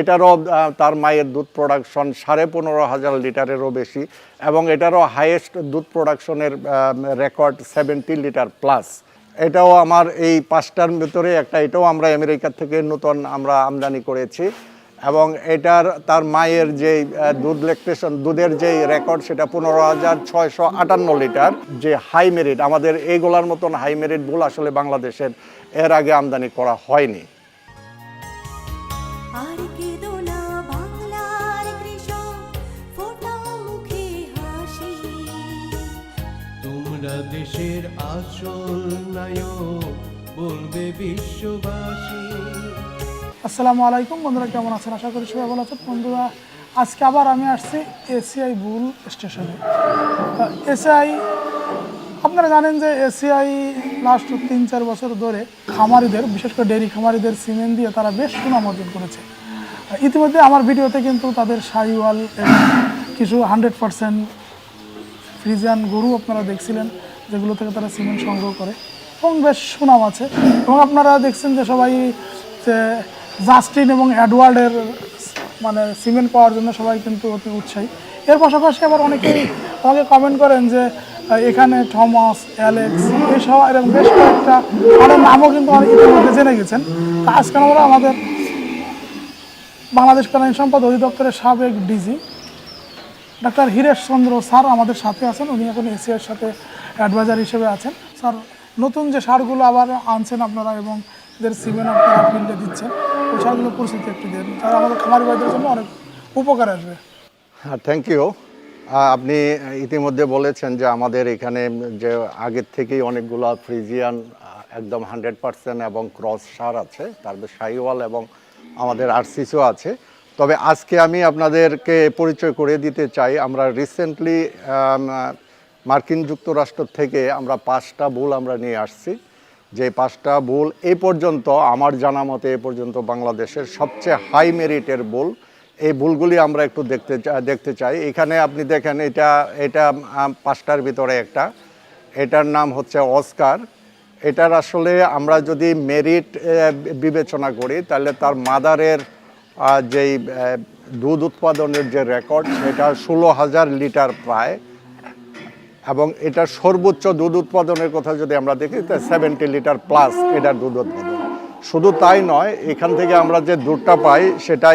এটারও তার মায়ের দুধ প্রোডাকশন 15,500 লিটারেরও বেশি, এবং এটারও হাইয়েস্ট দুধ প্রোডাকশনের রেকর্ড 70 লিটার প্লাস। এটাও আমার এই 5টার ভিতরে একটা, এটাও আমরা আমেরিকা থেকে নতুন আমরা আমদানি করেছি, এবং তার মায়ের যে দুধের যেই রেকর্ড সেটা 15,658 লিটার, যে হাই মেরিট। আমাদের এইগুলার মতন হাই মেরিট বুল আসলে বাংলাদেশের এর আগে আমদানি করা হয়নি। তোমরা দেশের আসল নায়ক, বলবে বিশ্ববাসী। আসসালামু আলাইকুম বন্ধুরা, কেমন আছেন? আশা করি সবাই ভালো আছেন। বন্ধুরা, আজকে আবার আমি আসছি এসিআই বুল স্টেশনে। এসিআই, আপনারা জানেন যে এসিআই লাস্ট 3-4 বছর ধরে খামারিদের, বিশেষ করে ডেয়ারি খামারিদের সিমেন্ট দিয়ে তারা বেশ সুনাম অর্জন করেছে। ইতিমধ্যে আমার ভিডিওতে কিন্তু তাদের শাহিওয়াল এবং কিছু 100% ফ্রিজিয়ান গরু আপনারা দেখছিলেন, যেগুলো থেকে তারা সিমেন্ট সংগ্রহ করে এবং বেশ সুনাম আছে। এবং আপনারা দেখছেন যে সবাই যে জাস্টিন এবং এডওয়ার্ডের মানে সিমেন্ট পাওয়ার জন্য সবাই কিন্তু অতি উৎসাহী। এর পাশাপাশি আবার অনেকেই আমাকে কমেন্ট করেন যে এখানে থমাস, অ্যালেক্স এইসব এরকম বেশ কয়েকটা আরও নামও কিন্তু অনেক ইতিমধ্যে জেনে গেছেন। তা আজকে আমরা আমাদের বাংলাদেশ প্রাণী সম্পদ অধিদপ্তরের সাবেক ডিজি ডাক্তার হীরেশ চন্দ্র স্যার আমাদের সাথে আছেন। উনি এখন এসিআইয়ের সাথে অ্যাডভাইজার হিসেবে আছেন। স্যার, নতুন যে সারগুলো আবার আনছেন আপনারা এবং এদের সিমেন্ট আপনারা ফিল্ডে দিচ্ছেন, ওই সারগুলো পরিস্থিতি একটু দেন, তারা আমাদের খামারি ভাইদের জন্য অনেক উপকার আসবে। হ্যাঁ, থ্যাংক ইউ। আপনি ইতিমধ্যে বলেছেন যে আমাদের এখানে যে আগের থেকেই অনেকগুলো ফ্রিজিয়ান একদম 100% এবং ক্রস সার আছে, তারপর শাহিওয়াল এবং আমাদের আরসিসিও আছে। তবে আজকে আমি আপনাদেরকে পরিচয় করে দিতে চাই, আমরা রিসেন্টলি মার্কিন যুক্তরাষ্ট্র থেকে আমরা 5টা বুল আমরা নিয়ে আসছি। যে 5টা বুল এই পর্যন্ত আমার জানা মতে এ পর্যন্ত বাংলাদেশের সবচেয়ে হাই মেরিটের বুল। এই বুলগুলি আমরা একটু দেখতে চাই। এখানে আপনি দেখেন, এটা 5টার ভিতরে একটা, এটার নাম হচ্ছে অস্কার। এটার আসলে আমরা যদি মেরিট বিবেচনা করি তাহলে তার মাদারের যেই দুধ উৎপাদনের যে রেকর্ড সেটা 16,000 লিটার প্রায়, এবং এটার সর্বোচ্চ দুধ উৎপাদনের কথা যদি আমরা দেখি তা 70 লিটার প্লাস এটার দুধ উৎপাদন। শুধু তাই নয়, এখান থেকে আমরা যে দুধটা পাই সেটা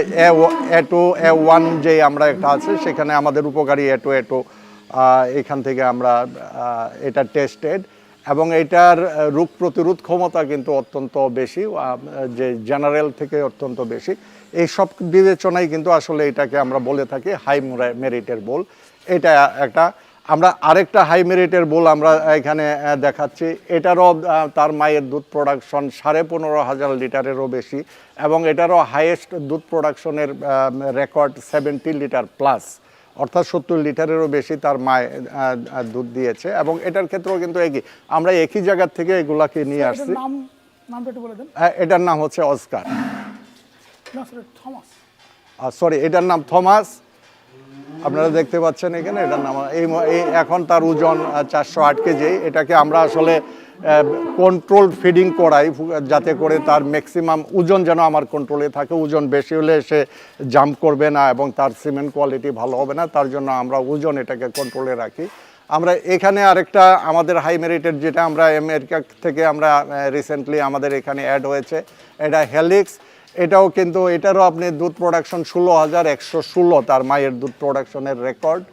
A2 A1 যে আমরা একটা আছে, সেখানে আমাদের উপকারী A2 এখান থেকে আমরা এটা টেস্টেড, এবং এটার রোগ প্রতিরোধ ক্ষমতা কিন্তু অত্যন্ত বেশি, যে জেনারেল থেকে অত্যন্ত বেশি। এই সব বিবেচনায় কিন্তু আসলে এটাকে আমরা বলে থাকি হাই মেরিটের বোল। এটা একটা। আমরা আরেকটা হাই মেরিটের বোল আমরা এখানে দেখাচ্ছি। এটারও তার মায়ের দুধ প্রোডাকশন 15,500 লিটারেরও বেশি, এবং এটারও হাইয়েস্ট দুধ প্রোডাকশনের রেকর্ড 70 লিটার প্লাস, অর্থাৎ 70 লিটারেরও বেশি তার মায়ে দুধ দিয়েছে। এবং এটার ক্ষেত্রেও কিন্তু আমরা একই জায়গার থেকে এগুলাকে নিয়ে আসছি। এটার নাম হচ্ছে অস্কার, সরি এটার নাম থমাস। আপনারা দেখতে পাচ্ছেন এখানে এটার নাম এখন তার ওজন 408 কেজি। এটাকে আমরা আসলে কন্ট্রোল ফিডিং করাই, যাতে করে তার ম্যাক্সিমাম ওজন যেন আমার কন্ট্রোলে থাকে। ওজন বেশি হলে সে জাম্প করবে না এবং তার সিমেন্ট কোয়ালিটি ভালো হবে না, তার জন্য আমরা ওজন এটাকে কন্ট্রোলে রাখি। আমরা এখানে আরেকটা আমাদের হাই মেরিটের, যেটা আমরা আমেরিকা থেকে আমরা রিসেন্টলি আমাদের এখানে অ্যাড হয়েছে, এটা হেলিক্স। এটারও আপনি দুধ প্রোডাকশন 16,116 তার মায়ের দুধ প্রোডাকশনের রেকর্ড,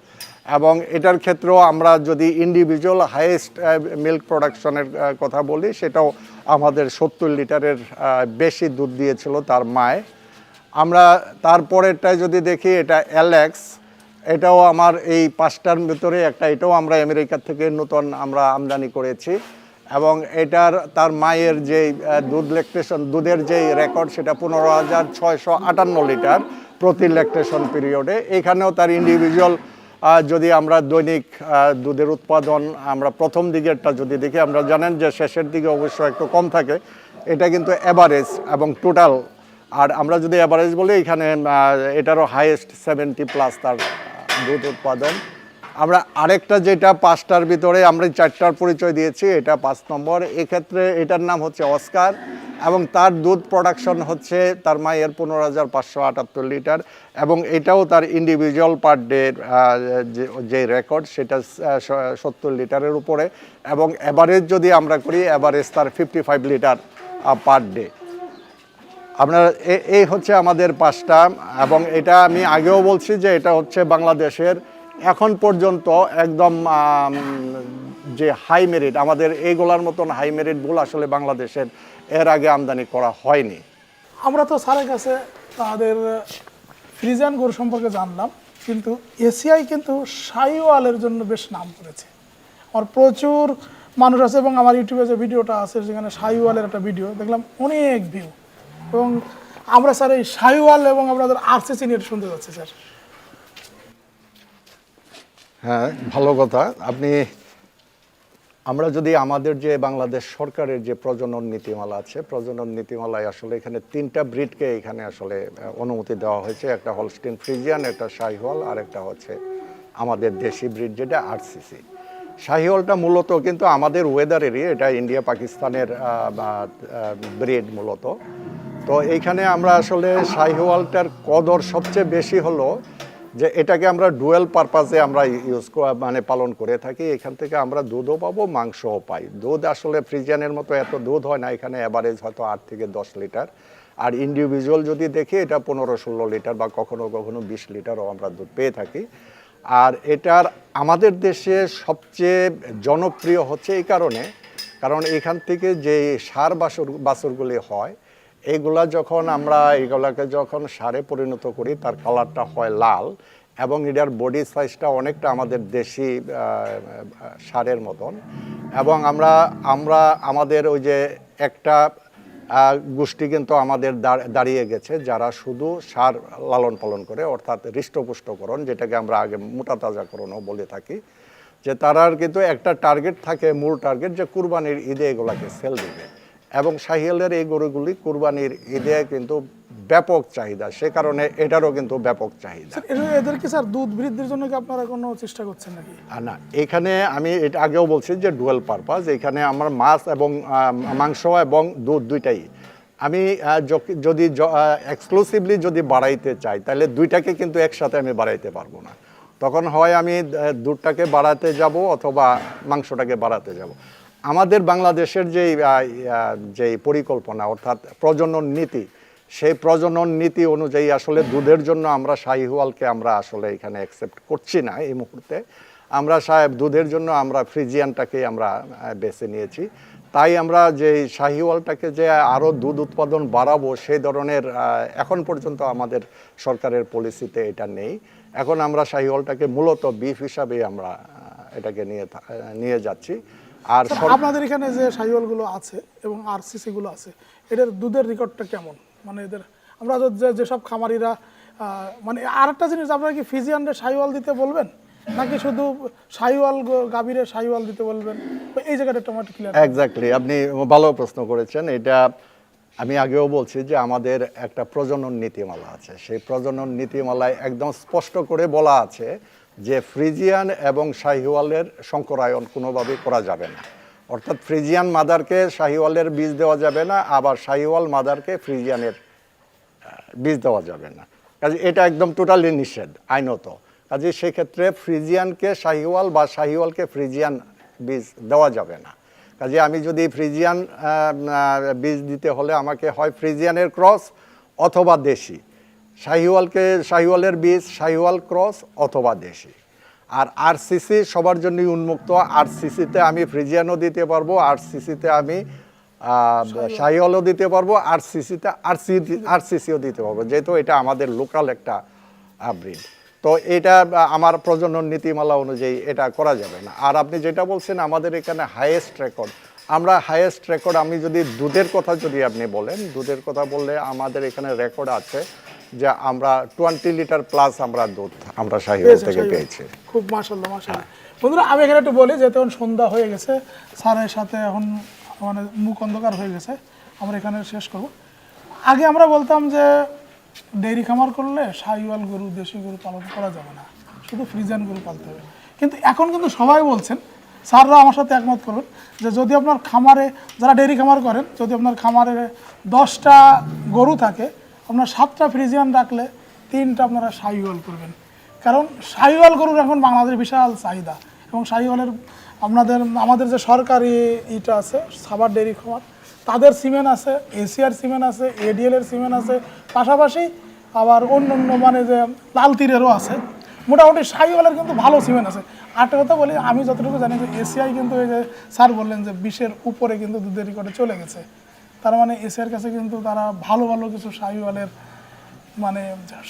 এবং এটার ক্ষেত্রেও আমরা যদি ইন্ডিভিজুয়াল হাইয়েস্ট মিল্ক প্রোডাকশনের কথা বলি, সেটাও আমাদের 70 লিটারের বেশি দুধ দিয়েছিল তার মায়ে। আমরা তারপরেরটায় যদি দেখি, এটা অ্যালেক্স। এটাও আমার এই 5টার ভিতরে একটা, এটাও আমরা আমেরিকা থেকে নতুন আমরা আমদানি করেছি, এবং তার মায়ের যেই দুধের যেই রেকর্ড সেটা 15,658 লিটার প্রতি ল্যাকটেশন পিরিয়ডে। এখানেও তার ইন্ডিভিজুয়াল যদি আমরা দৈনিক দুধের উৎপাদন আমরা প্রথম দিকেরটা যদি দেখি, আমরা জানেন যে শেষের দিকে অবশ্য একটু কম থাকে, এটা কিন্তু অ্যাভারেজ এবং টোটাল। আর আমরা যদি অ্যাভারেজ বলি, এখানে এটারও হাইয়েস্ট 70+ তার দুধ উৎপাদন। আমরা আরেকটা, যেটা 5টার ভিতরে আমরা 4টার পরিচয় দিয়েছি, এটা 5 নম্বর। এক্ষেত্রে এটার নাম হচ্ছে অস্কার, এবং তার দুধ প্রোডাকশন হচ্ছে তার মায়ের 15,578 লিটার, এবং এটাও তার ইন্ডিভিজুয়াল পার ডে যে রেকর্ড সেটা 70 লিটারের উপরে, এবং অ্যাভারেজ যদি আমরা করি অ্যাভারেজ তার 55 লিটার পার ডে। আপনার এই হচ্ছে আমাদের 5টা, এবং এটা আমি আগেও বলছি যে এটা হচ্ছে বাংলাদেশের এখন পর্যন্ত একদম যে হাই মেরিট, আমাদের এইগুলার মতন হাই মেরিট বুল আসলে বাংলাদেশের এর আগে আমদানি করা হয়নি। আমরা তো স্যারের কাছে তাদের ফ্রিজিয়ান গরু সম্পর্কে জানলাম, কিন্তু এসিআই কিন্তু শাহিওয়ালের জন্য বেশ নাম করেছে। আমার প্রচুর মানুষ আছে, এবং আমার ইউটিউবে যে ভিডিওটা আছে সেখানে শাহিওয়ালের একটা ভিডিও দেখলাম, অনেক ভিউ। এবং আমরা স্যার এই শাহিওয়াল এবং আপনাদের আরসিসি নিয়ে শুনতে যাচ্ছি স্যার। হ্যাঁ, ভালো কথা। আমরা যদি আমাদের যে বাংলাদেশ সরকারের যে প্রজনন নীতিমালা আছে, প্রজনন নীতিমালায় আসলে এখানে 3টা ব্রিডকে এখানে আসলে অনুমতি দেওয়া হয়েছে। একটা হলস্টিন ফ্রিজিয়ান, একটা শাহিওয়াল, আর একটা হচ্ছে আমাদের দেশি ব্রিড যেটা আরসিসি। শাহিওয়ালটা মূলত কিন্তু আমাদের ওয়েদারেরই, এটা ইন্ডিয়া পাকিস্তানের ব্রিড মূলত। তো এইখানে আমরা আসলে শাহিওয়ালটার কদর সবচেয়ে বেশি হলো যে এটাকে আমরা ডুয়েল পারপাসে আমরা পালন করে থাকি। এখান থেকে আমরা দুধও পাবো, মাংসও পাই। দুধ আসলে ফ্রিজিয়ানের মতো এত দুধ হয় না, এখানে অ্যাভারেজ হয়তো 8 থেকে 10 লিটার, আর ইন্ডিভিজুয়াল যদি দেখি এটা 15-16 লিটার বা কখনো কখনো 20 লিটারও আমরা দুধ পেয়ে থাকি। আর এটার আমাদের দেশে সবচেয়ে জনপ্রিয় হচ্ছে এই কারণ এখান থেকে যে সার বাছুরগুলি হয়, এইগুলা যখন আমরা এইগুলাকে যখন সারে পরিণত করি তার কালারটা হয় লাল, এবং এটার বডি সাইজটা অনেকটা আমাদের দেশি সারের মতন। এবং আমরা আমাদের ওই যে একটা গোষ্ঠী কিন্তু আমাদের দাঁড়িয়ে গেছে যারা শুধু সার লালন পালন করে, অর্থাৎ হৃষ্টপুষ্টকরণ, যেটাকে আমরা আগে মোটা তাজাকরণও বলে থাকি, যে তারার কিন্তু একটা টার্গেট থাকে, মূল টার্গেট, যে কুরবানির ঈদে এগুলাকে সেল দিবে। এবং শাহিওয়ালের এই গরুগুলি কুরবানির ঈদে কিন্তু ব্যাপক চাহিদা, সে কারণে এটারও কিন্তু ব্যাপক চাহিদা। এদের কি স্যার দুধ বৃদ্ধির জন্য কি আপনারা কোনো চেষ্টা করছেন নাকি? না, এখানে আমি এটা আগেও বলছি যে ডুয়েল পারপাস, এখানে আমার মাছ এবং মাংস এবং দুধ দুইটাই। আমি যদি এক্সক্লুসিভলি যদি বাড়াইতে চাই তাহলে দুইটাকে কিন্তু একসাথে আমি বাড়াইতে পারবো না। তখন হয় আমি দুধটাকে বাড়াতে যাব অথবা মাংসটাকে বাড়াতে যাব। আমাদের বাংলাদেশের যেই পরিকল্পনা, অর্থাৎ প্রজনন নীতি, সেই প্রজনন নীতি অনুযায়ী আসলে দুধের জন্য আমরা শাহিওয়ালকে আমরা আসলে এখানে অ্যাকসেপ্ট করছি না এই মুহূর্তে। আমরা দুধের জন্য আমরা ফ্রিজিয়ানটাকেই আমরা বেছে নিয়েছি। তাই আমরা যে শাহিওয়ালটাকে যে আরও দুধ উৎপাদন বাড়াবো সেই ধরনের এখন পর্যন্ত আমাদের সরকারের পলিসিতে এটা নেই। এখন আমরা শাহিওয়ালটাকে মূলত বিফ হিসাবে আমরা এটাকে নিয়ে যাচ্ছি। আর আপনাদের এখানে যে শাহিওয়ালগুলো আছে এবং আরসিসি গুলো আছে, এদের দুধের রেকর্ডটা কেমন? মানে এদের আমরা যেসব খামারিরা মানে আরেকটা জিনিস, আপনারা কি ফ্রিজিয়ানদের শাহিওয়াল দিতে বলবেন নাকি শুধু শাহিওয়াল গাভীরে শাহিওয়াল দিতে বলবেন? এই জায়গাটা একটু ক্লিয়ার। এক্স্যাক্টলি, আপনি ভালো প্রশ্ন করেছেন। এটা আমি আগেও বলছি যে আমাদের একটা প্রজনন নীতিমালা আছে, সেই প্রজনন নীতিমালায় একদম স্পষ্ট করে বলা আছে যে ফ্রিজিয়ান এবং শাহিওয়ালের সংকরায়ন কোনোভাবেই করা যাবে না। অর্থাৎ ফ্রিজিয়ান মাদারকে শাহিওয়ালের বীজ দেওয়া যাবে না, আবার শাহিওয়াল মাদারকে ফ্রিজিয়ানের বীজ দেওয়া যাবে না। কাজে এটা একদম টোটালি নিষেধ আইনত। কাজে সেক্ষেত্রে ফ্রিজিয়ানকে শাহিওয়াল বা শাহিওয়ালকে ফ্রিজিয়ান বীজ দেওয়া যাবে না। কাজে আমি যদি ফ্রিজিয়ান বীজ দিতে হলে আমাকে হয় ফ্রিজিয়ানের ক্রস অথবা দেশি, শাহিওয়ালের বীজ শাহিওয়াল ক্রস অথবা দেশি। আর আরসিসি সবার জন্যই উন্মুক্ত। আরসিসিতে আমি ফ্রিজিয়ানও দিতে পারবো, আরসিসিতে আমি শাহিওয়ালও দিতে পারবো, আরসিসিও দিতে পারবো, যেহেতু এটা আমাদের লোকাল একটা ব্রিড। তো এটা আমার প্রজনন নীতিমালা অনুযায়ী এটা করা যাবে না। আর আপনি যেটা বলছেন আমাদের এখানে হাইয়েস্ট রেকর্ড, আমরা হাইয়েস্ট রেকর্ড, আমি যদি দুধের কথা যদি আপনি বলেন, দুধের কথা বললে আমাদের এখানে রেকর্ড আছে যে আমরা 20 লিটার প্লাস আমরা দুধ আমরা শাহিওয়াল থেকে পেয়েছি। খুব মাশাআল্লাহ মাশাআল্লাহ। বন্ধুরা আমি এখানে একটু বলি, যেহেতু এখন সন্ধ্যা হয়ে গেছে, স্যারের সাথে এখন মানে মুখ অন্ধকার হয়ে গেছে, আমরা এখানে শেষ করব। আগে আমরা বলতাম যে ডেইরি খামার করলে শাহিওয়াল গরু দেশি গরু পালন করা যাবে না, শুধু ফ্রিজিয়ান গরু পালতে হবে। কিন্তু এখন কিন্তু সবাই বলছেন স্যাররা আমার সাথে একমত করুন যে যদি আপনার খামারে, যারা ডেয়ারি খামার করেন, যদি আপনার খামারে 10টা গরু থাকে, আপনার 7টা ফ্রিজিয়ান রাখলে 3টা আপনারা শাহিওয়াল করবেন। কারণ শাহিওয়াল গরুর এখন বাংলাদেশে বিশাল চাহিদা, এবং শাহিওয়ালের আমাদের যে সরকারি ইটা আছে সাভার ডেয়ারি খামার, তাদের সিমেন্ট আছে, এসিআর সিমেন্ট আছে, এডিএল এর সিমেন্ট আছে, পাশাপাশি আবার অন্য অন্য মানে যে লাল তীরেরও আছে। মোটামুটি শাহিওয়ালের কিন্তু ভালো সিমেন্ট আছে। আরেকটা কথা বলি, আমি যতটুকু জানি যে এসিআই কিন্তু এই যে স্যার বললেন যে 20-এর উপরে কিন্তু দুধের রেকর্ডে চলে গেছে, তার মানে এসিআর কাছে কিন্তু তারা ভালো ভালো কিছু শাহিওয়ালের মানে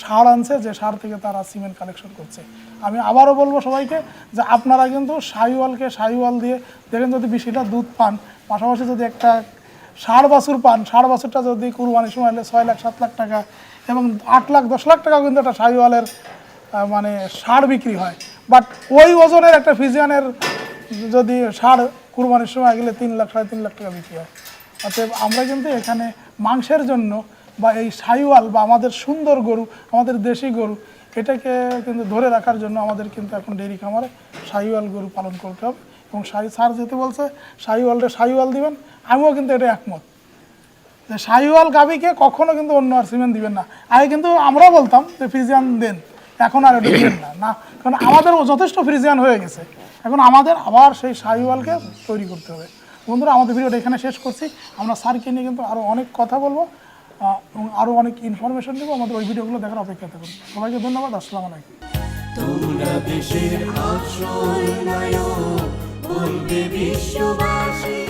সার আনছে, যে সার থেকে তারা সিমেন্ট কালেকশন করছে। আমি আবারও বলবো সবাইকে যে আপনারা কিন্তু শাহিওয়ালকে শাহিওয়াল দিয়ে দেখেন, যদি 20 লিটার দুধ পান, পাশাপাশি যদি একটা ষাঁড় বাছুর পান, ষাঁড় বাছুরটা যদি কুরবানির সময় হলে 6 লাখ 7 লাখ টাকা এবং 8 লাখ 10 লাখ টাকাও কিন্তু একটা শাহিওয়ালের মানে ষাঁড় বিক্রি হয়। বাট ওই ওজনের একটা ফ্রিজিয়ানের যদি ষাঁড় কুরবানির সময় গেলে 3 লাখ 3.5 লাখ টাকা বিক্রি হয়। অতএব আমরা কিন্তু এখানে মাংসের জন্য বা এই শাহিওয়াল বা আমাদের সুন্দর গরু, আমাদের দেশি গরু, এটাকে কিন্তু ধরে রাখার জন্য আমাদের কিন্তু এখন ডেয়ারি খামারে শাহিওয়াল গরু পালন করতে হবে। এবং স্যার যেতে বলছে শাহিওয়ালটা শাহিওয়াল দিবেন, আমিও কিন্তু এটা একমত যে শাহিওয়াল গাভীকে কখনো কিন্তু অন্য আর সিমেন্ট দিবেন না। আগে কিন্তু আমরাও বলতাম যে ফ্রিজিয়ান দেন, এখন আর এটা দিবেন না, কারণ আমাদের যথেষ্ট ফ্রিজিয়ান হয়ে গেছে, এখন আমাদের আবার সেই শাহিওয়ালকে তৈরি করতে হবে। বন্ধুরা, আমাদের ভিডিওটা এখানে শেষ করছি। আমরা স্যারকে নিয়ে কিন্তু আরও অনেক কথা বলবো এবং আরও অনেক ইনফরমেশন দেবো। আমাদের ওই ভিডিওগুলো দেখার অপেক্ষা থাকুন। সবাইকে ধন্যবাদ। আসসালামু আলাইকুম। তোমরা দেশের আসল নায়ক, বলবে বিশ্ববাসী।